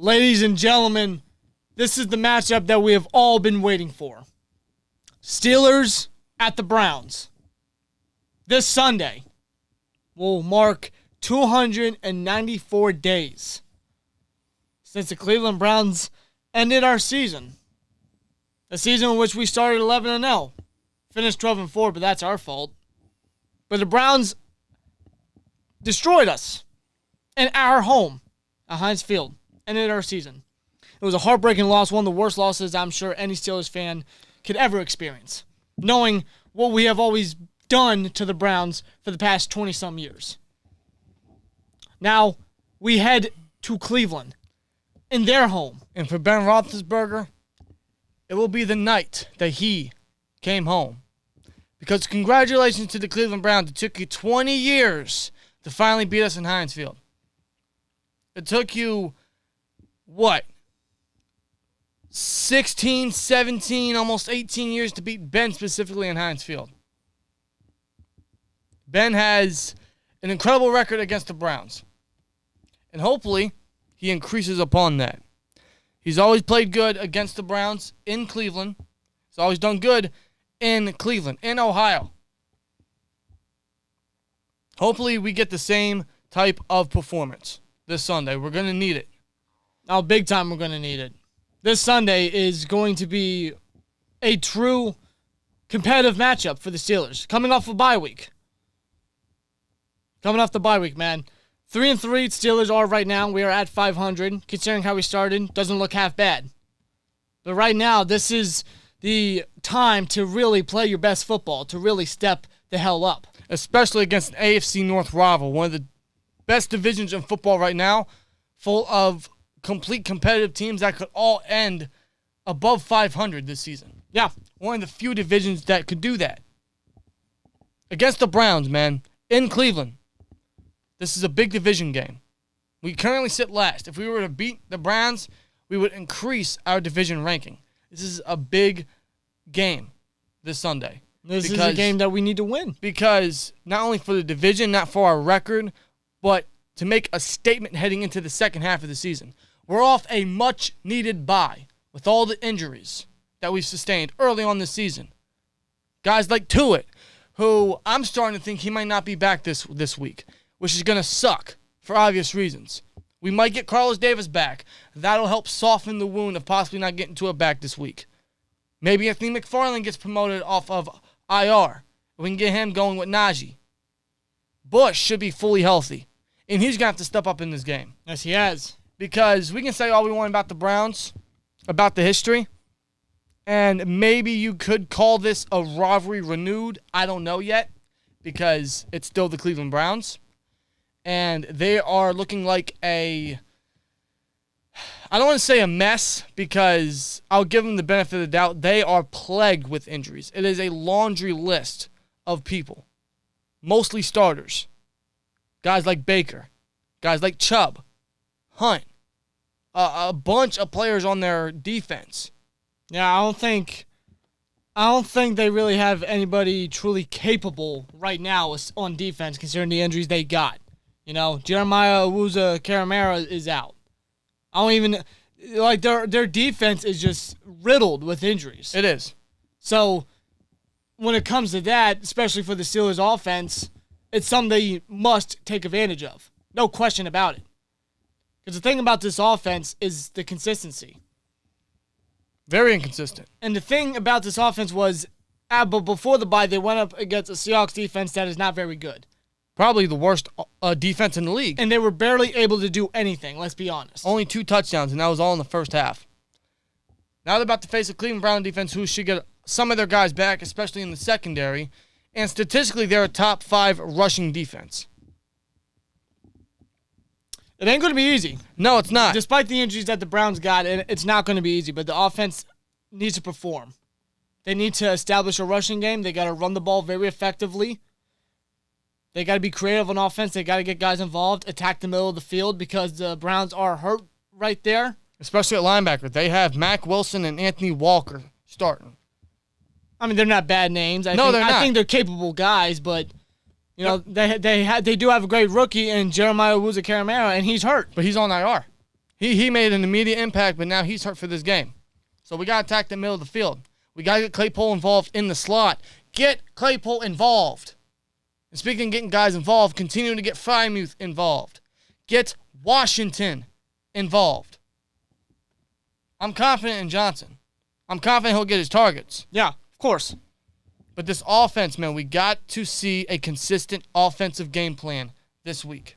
Ladies and gentlemen, this is the matchup that we have all been waiting for. Steelers at the Browns. This Sunday will mark 294 days since the Cleveland Browns ended our season. A season in which we started 11-0. Finished 12-4, but that's our fault. But the Browns destroyed us in our home at Heinz Field. Ended our season. It was a heartbreaking loss, one of the worst losses I'm sure any Steelers fan could ever experience, knowing what we have always done to the Browns for the past 20-some years. Now, we head to Cleveland, in their home. And for Ben Roethlisberger, it will be the night that he came home. Because congratulations to the Cleveland Browns. It took you 20 years to finally beat us in Heinz Field. It took you, 16, 17, almost 18 years to beat Ben specifically in Heinz Field. Ben has an incredible record against the Browns. And hopefully, he increases upon that. He's always played good against the Browns in Cleveland. He's always done good in Cleveland, in Ohio. Hopefully, we get the same type of performance this Sunday. We're going to need it. Oh, big time we're going to need it. This Sunday is going to be a true competitive matchup for the Steelers. Coming off a bye week. Coming off the bye week, man. 3-3 Steelers are right now. We are at 500. Considering how we started, doesn't look half bad. But right now, this is the time to really play your best football, to really step the hell up. Especially against an AFC North rival, one of the best divisions in football right now, full of complete competitive teams that could all end above 500 this season. Yeah. One of the few divisions that could do that. Against the Browns, man, in Cleveland. This is a big division game. We currently sit last. If we were to beat the Browns, we would increase our division ranking. This is a big game this Sunday. This is a game that we need to win. Because not only for the division, not for our record, but to make a statement heading into the second half of the season. We're off a much-needed bye with all the injuries that we've sustained early on this season. Guys like Tuitt, who I'm starting to think he might not be back this week, which is going to suck for obvious reasons. We might get Carlos Davis back. That'll help soften the wound of possibly not getting Tuitt back this week. Maybe Anthony McFarland gets promoted off of IR. We can get him going with Najee. Bush should be fully healthy, and he's going to have to step up in this game. Yes, he has. Because we can say all we want about the Browns, about the history, and maybe you could call this a rivalry renewed. I don't know yet, because it's still the Cleveland Browns. And they are looking like I don't want to say a mess, because I'll give them the benefit of the doubt. They are plagued with injuries. It is a laundry list of people, mostly starters. Guys like Baker, guys like Chubb, Hunt, a bunch of players on their defense. Yeah, I don't think they really have anybody truly capable right now on defense, considering the injuries they got. You know, Jeremiah Owusu-Koramoah is out. I don't even like their defense is just riddled with injuries. It is. So when it comes to that, especially for the Steelers offense, it's something they must take advantage of. No question about it. Because the thing about this offense is the consistency. Very inconsistent. And the thing about this offense was, but before the bye, they went up against a Seahawks defense that is not very good. Probably the worst defense in the league. And they were barely able to do anything, let's be honest. Only 2 touchdowns, and that was all in the first half. Now they're about to face a Cleveland Brown defense who should get some of their guys back, especially in the secondary. And statistically, they're a top 5 rushing defense. It ain't going to be easy. No, it's not. Despite the injuries that the Browns got, it's not going to be easy. But the offense needs to perform. They need to establish a rushing game. They got to run the ball very effectively. They got to be creative on offense. They got to get guys involved, attack the middle of the field, because the Browns are hurt right there. Especially at linebacker. They have Mack Wilson and Anthony Walker starting. I mean, they're not bad names. They're not. I think they're capable guys, but you know, they do have a great rookie in Jeremiah Owusu-Koramoah, and he's hurt. But he's on IR. He made an immediate impact, but now he's hurt for this game. So we got to attack the middle of the field. We got to get Claypool involved in the slot. Get Claypool involved. And speaking of getting guys involved, continue to get Frymuth involved. Get Washington involved. I'm confident in Johnson. I'm confident he'll get his targets. Yeah, of course. But this offense, man, we got to see a consistent offensive game plan this week.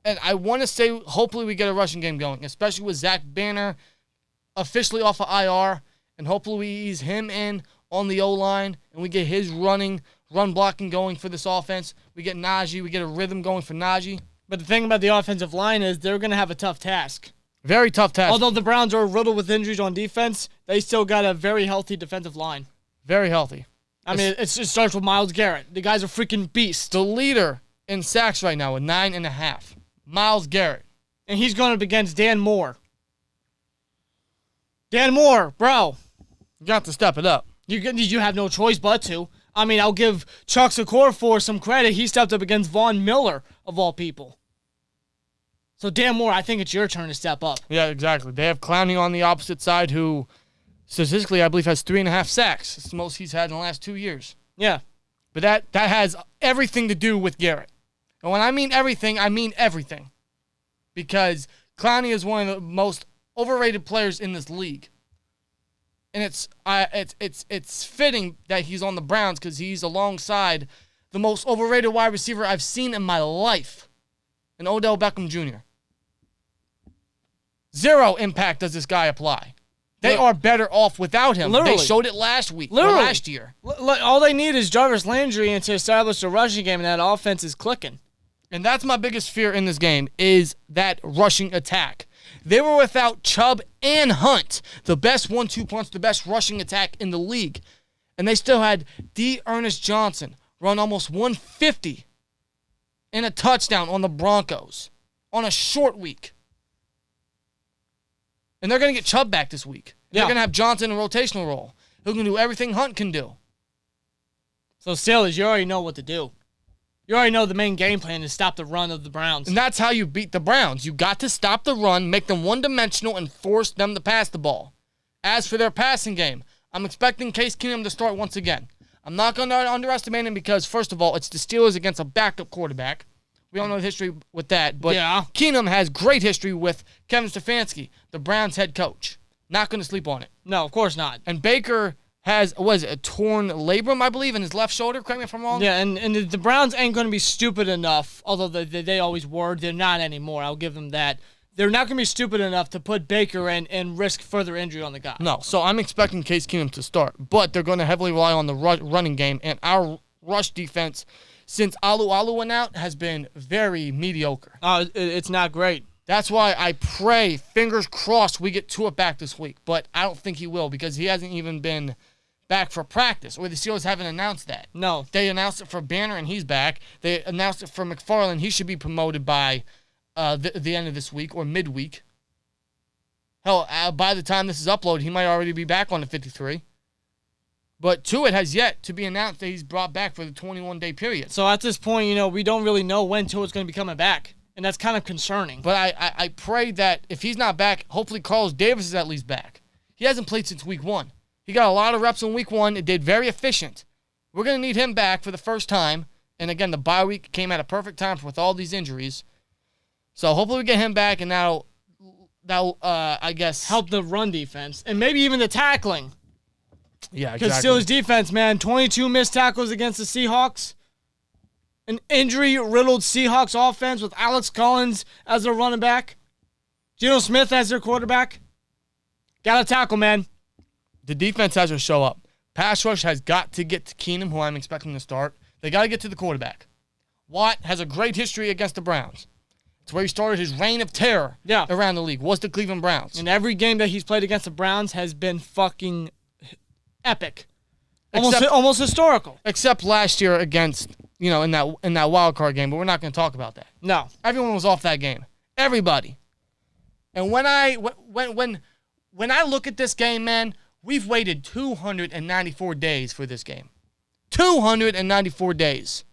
And I want to say, hopefully we get a rushing game going, especially with Zach Banner officially off of IR, and hopefully we ease him in on the O-line, and we get his run blocking going for this offense. We get Najee. We get a rhythm going for Najee. But the thing about the offensive line is they're going to have a tough task. Very tough task. Although the Browns are riddled with injuries on defense, they still got a very healthy defensive line. Very healthy. I mean, it starts with Myles Garrett. The guy's a freaking beast. The leader in sacks right now with 9.5. Myles Garrett. And he's going up against Dan Moore. Dan Moore, bro. You got to step it up. You have no choice but to. I mean, I'll give Chuck Secor some credit. He stepped up against Von Miller, of all people. So, Dan Moore, I think it's your turn to step up. Yeah, exactly. They have Clowney on the opposite side who, statistically, I believe has 3.5 sacks. It's the most he's had in the last 2 years. Yeah. But that has everything to do with Garrett. And when I mean everything, I mean everything. Because Clowney is one of the most overrated players in this league. And it's fitting that he's on the Browns because he's alongside the most overrated wide receiver I've seen in my life, and Odell Beckham Jr. Zero impact does this guy apply. They are better off without him. Literally. They showed it last week or Literally. last year. All they need is Jarvis Landry and to establish a rushing game, and that offense is clicking. And that's my biggest fear in this game is that rushing attack. They were without Chubb and Hunt, the best 1-2 punch, the best rushing attack in the league. And they still had Ernest Johnson run almost 150 and a touchdown on the Broncos on a short week. And they're going to get Chubb back this week. Yeah. They're going to have Johnson in a rotational role, who can do everything Hunt can do. So, Steelers, you already know what to do. You already know the main game plan is stop the run of the Browns. And that's how you beat the Browns. You got to stop the run, make them one-dimensional, and force them to pass the ball. As for their passing game, I'm expecting Case Keenum to start once again. I'm not going to underestimate him because, first of all, it's the Steelers against a backup quarterback. We all know the history with that. But yeah. Keenum has great history with Kevin Stefanski, the Browns head coach. Not going to sleep on it. No, of course not. And Baker has, a torn labrum, I believe, in his left shoulder. Correct me if I'm wrong. Yeah, and the Browns ain't going to be stupid enough, although they always were. They're not anymore. I'll give them that. They're not going to be stupid enough to put Baker in and risk further injury on the guy. No, so I'm expecting Case Keenum to start, but they're going to heavily rely on the running game, and our rush defense, since Alu went out, has been very mediocre. Oh, it's not great. That's why I pray, fingers crossed, we get Tua back this week, but I don't think he will because he hasn't even been back for practice, or the Steelers haven't announced that. No. They announced it for Banner, and he's back. They announced it for McFarland. He should be promoted by the end of this week or midweek. Hell, by the time this is uploaded, he might already be back on the 53. But Tua has yet to be announced that he's brought back for the 21-day period. So at this point, we don't really know when Tua's going to be coming back, and that's kind of concerning. But I pray that if he's not back, hopefully Carlos Davis is at least back. He hasn't played since week 1. He got a lot of reps in week 1. It did very efficient. We're going to need him back for the first time. And again, the bye week came at a perfect time with all these injuries. So hopefully we get him back, and that'll I guess, help the run defense and maybe even the tackling. Yeah, exactly. Because Steelers defense, man, 22 missed tackles against the Seahawks. An injury-riddled Seahawks offense with Alex Collins as their running back. Geno Smith as their quarterback. Got to tackle, man. The defense has to show up. Pass rush has got to get to Keenum, who I'm expecting to start. They got to get to the quarterback. Watt has a great history against the Browns. It's where he started his reign of terror around the league, was the Cleveland Browns. And every game that he's played against the Browns has been fucking epic. Almost historical. Except last year against, in that wild card game, but we're not going to talk about that. No. Everyone was off that game. Everybody. And when I look at this game, man, we've waited 294 days for this game. 294 days.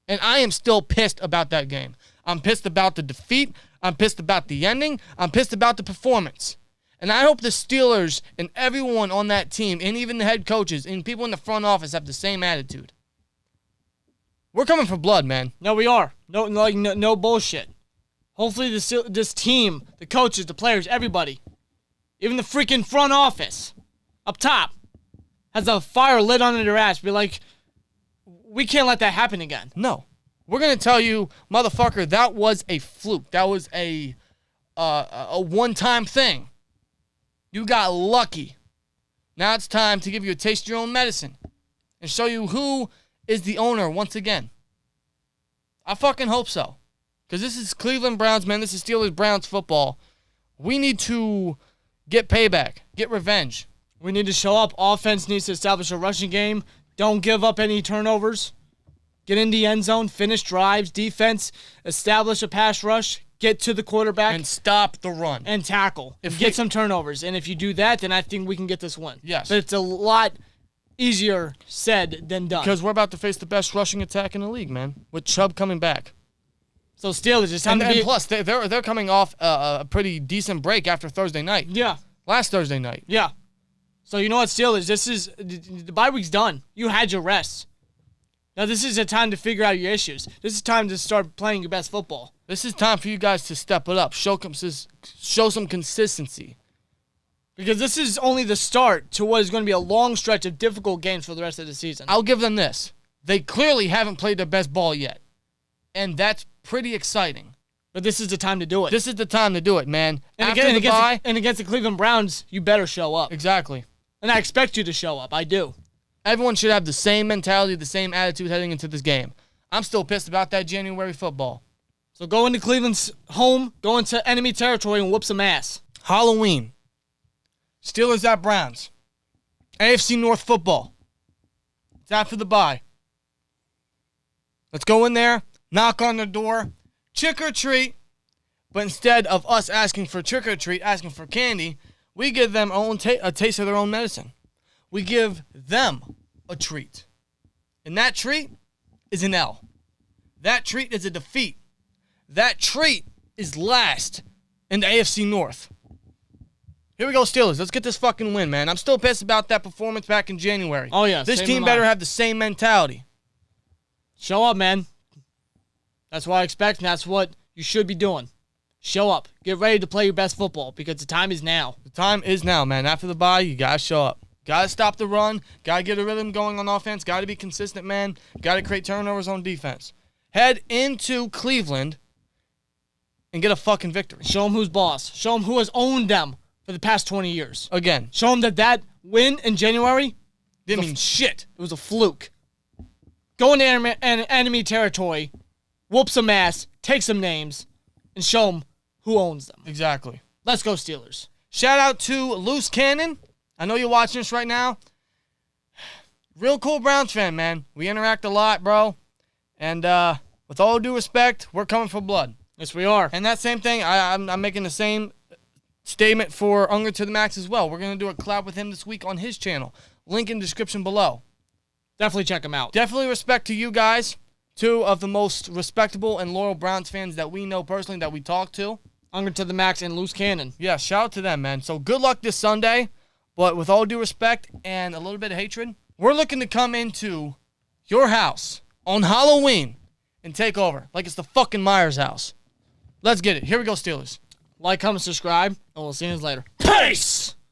And I am still pissed about that game. I'm pissed about the defeat. I'm pissed about the ending. I'm pissed about the performance. And I hope the Steelers and everyone on that team, and even the head coaches and people in the front office, have the same attitude. We're coming for blood, man. No, we are. No bullshit. Hopefully this team, the coaches, the players, everybody, even the freaking front office up top, has a fire lit under their ass. Be like, we can't let that happen again. No. We're going to tell you, motherfucker, that was a fluke. That was a one-time thing. You got lucky. Now it's time to give you a taste of your own medicine and show you who is the owner once again. I fucking hope so. Because this is Cleveland Browns, man. This is Steelers-Browns football. We need to get payback, get revenge. We need to show up. Offense needs to establish a rushing game. Don't give up any turnovers. Get in the end zone, finish drives. Defense, establish a pass rush. Get to the quarterback. And stop the run. And tackle. Get some turnovers. And if you do that, then I think we can get this win. Yes. But it's a lot easier said than done. Because we're about to face the best rushing attack in the league, man. With Chubb coming back. So Steelers, it's time to be... And plus, they're coming off a pretty decent break after Thursday night. Yeah. Last Thursday night. Yeah. So you know what, Steelers, this is... The bye week's done. You had your rest. Now this is a time to figure out your issues. This is time to start playing your best football. This is time for you guys to step it up. Show some consistency. Because this is only the start to what is going to be a long stretch of difficult games for the rest of the season. I'll give them this. They clearly haven't played their best ball yet. And that's pretty exciting. But this is the time to do it. This is the time to do it, man. And After the bye... And against the Cleveland Browns, you better show up. Exactly. And I expect you to show up. I do. Everyone should have the same mentality, the same attitude heading into this game. I'm still pissed about that January football. So go into Cleveland's home, go into enemy territory, and whoop some ass. Halloween. Steelers at Browns. AFC North football. It's after the bye. Let's go in there, knock on the door, trick or treat. But instead of us asking for trick or treat, asking for candy, we give them a taste of their own medicine. We give them a treat. And that treat is an L. That treat is a defeat. That treat is last in the AFC North. Here we go, Steelers. Let's get this fucking win, man. I'm still pissed about that performance back in January. Oh, yeah. This team better have the same mentality. Show up, man. That's what I expect, and that's what you should be doing. Show up. Get ready to play your best football because the time is now. The time is now, man. After the bye, you got to show up. Got to stop the run. Got to get a rhythm going on offense. Got to be consistent, man. Got to create turnovers on defense. Head into Cleveland and get a fucking victory. Show them who's boss. Show them who has owned them for the past 20 years. Again. Show them that win in January didn't mean shit. It was a fluke. Go into enemy territory, whoop some ass, take some names, and show them who owns them. Exactly. Let's go, Steelers. Shout out to Loose Cannon. I know you're watching this right now. Real cool Browns fan, man. We interact a lot, bro. And with all due respect, we're coming for blood. Yes, we are. And that same thing, I'm making the same statement for Unger to the Max as well. We're going to do a collab with him this week on his channel. Link in the description below. Definitely check him out. Definitely respect to you guys. Two of the most respectable and loyal Browns fans that we know personally, that we talk to. Unger to the Max and Loose Cannon. Yeah, shout out to them, man. So good luck this Sunday. But with all due respect and a little bit of hatred, we're looking to come into your house on Halloween and take over like it's the fucking Myers house. Let's get it. Here we go, Steelers. Like, comment, subscribe, and we'll see you later. Peace!